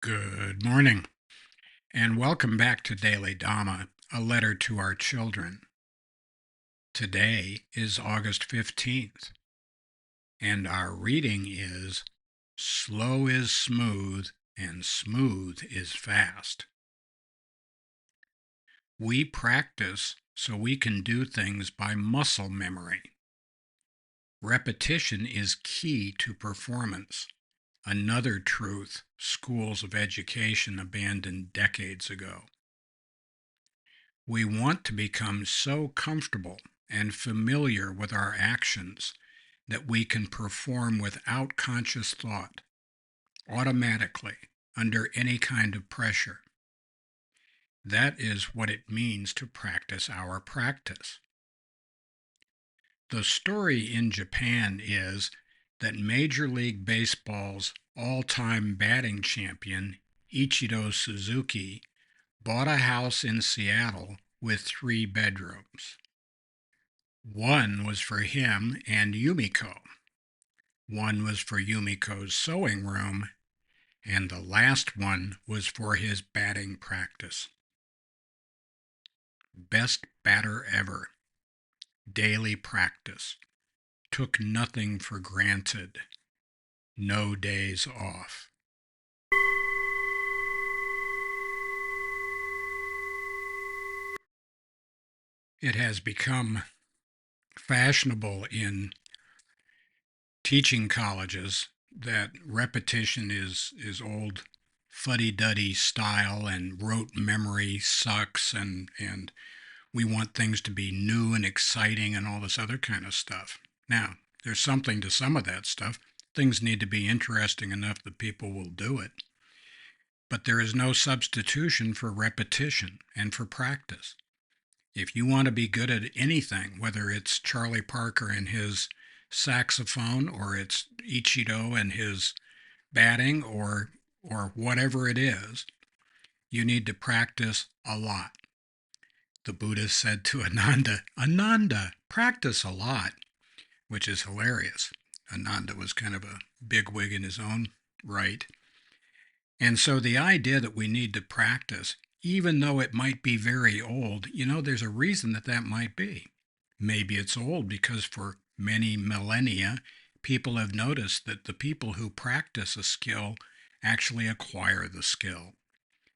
Good morning, and welcome back to Daily Dhamma, a letter to our children. Today is August 15th, and our reading is Slow is smooth, and smooth is fast. We practice so we can do things by muscle memory. Repetition is key to performance. Another truth schools of education abandoned decades ago. We want to become so comfortable and familiar with our actions that we can perform without conscious thought, automatically, under any kind of pressure. That is what it means to practice our practice. The story in Japan is that Major League Baseball's all-time batting champion, Ichiro Suzuki, bought a house in Seattle with 3 bedrooms. One was for him and Yumiko. One was for Yumiko's sewing room, and the last one was for his batting practice. Best batter ever. Daily practice. Took nothing for granted. No days off. It has become fashionable in teaching colleges that repetition is old fuddy-duddy style and rote memory sucks and we want things to be new and exciting and all this other kind of stuff. Now, there's something to some of that stuff. Things need to be interesting enough that people will do it. But there is no substitution for repetition and for practice. If you want to be good at anything, whether it's Charlie Parker and his saxophone or it's Ichiro and his batting or whatever it is, you need to practice a lot. The Buddha said to Ananda, practice a lot, which is hilarious. Ananda was kind of a bigwig in his own right. And so the idea that we need to practice, even though it might be very old, there's a reason that might be. Maybe it's old because for many millennia, people have noticed that the people who practice a skill actually acquire the skill.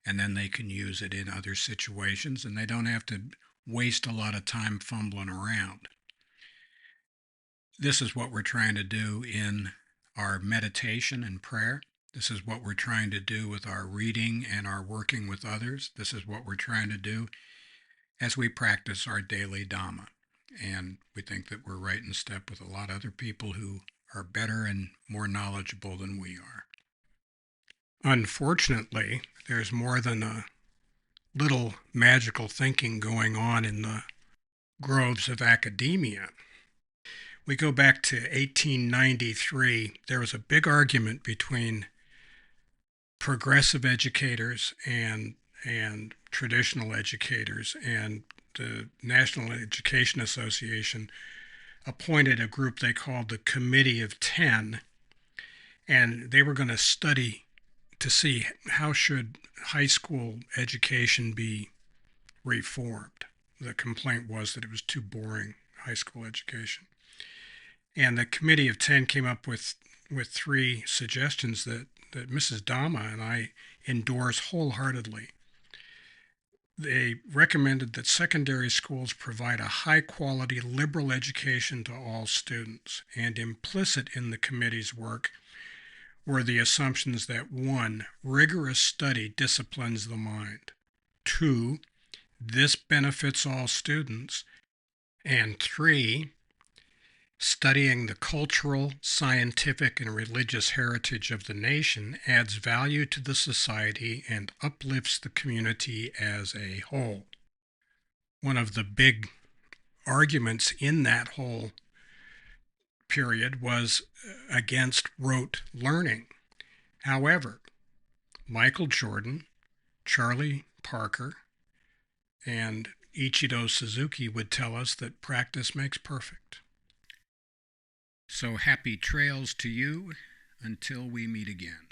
And then they can use it in other situations, and they don't have to waste a lot of time fumbling around. This is what we're trying to do in our meditation and prayer. This is what we're trying to do with our reading and our working with others. This is what we're trying to do as we practice our daily Dhamma. And we think that we're right in step with a lot of other people who are better and more knowledgeable than we are. Unfortunately, there's more than a little magical thinking going on in the groves of academia. We go back to 1893. There was a big argument between progressive educators and traditional educators, and the National Education Association appointed a group they called the Committee of 10, and they were going to study to see how should high school education be reformed. The complaint was that it was too boring, high school education. And the Committee of 10 came up with 3 suggestions that Mrs. Dhamma and I endorse wholeheartedly. They recommended that secondary schools provide a high-quality liberal education to all students, and implicit in the committee's work were the assumptions that 1, rigorous study disciplines the mind, 2, this benefits all students, and 3, studying the cultural, scientific, and religious heritage of the nation adds value to the society and uplifts the community as a whole. One of the big arguments in that whole period was against rote learning. However, Michael Jordan, Charlie Parker, and Ichiro Suzuki would tell us that practice makes perfect. So happy trails to you until we meet again.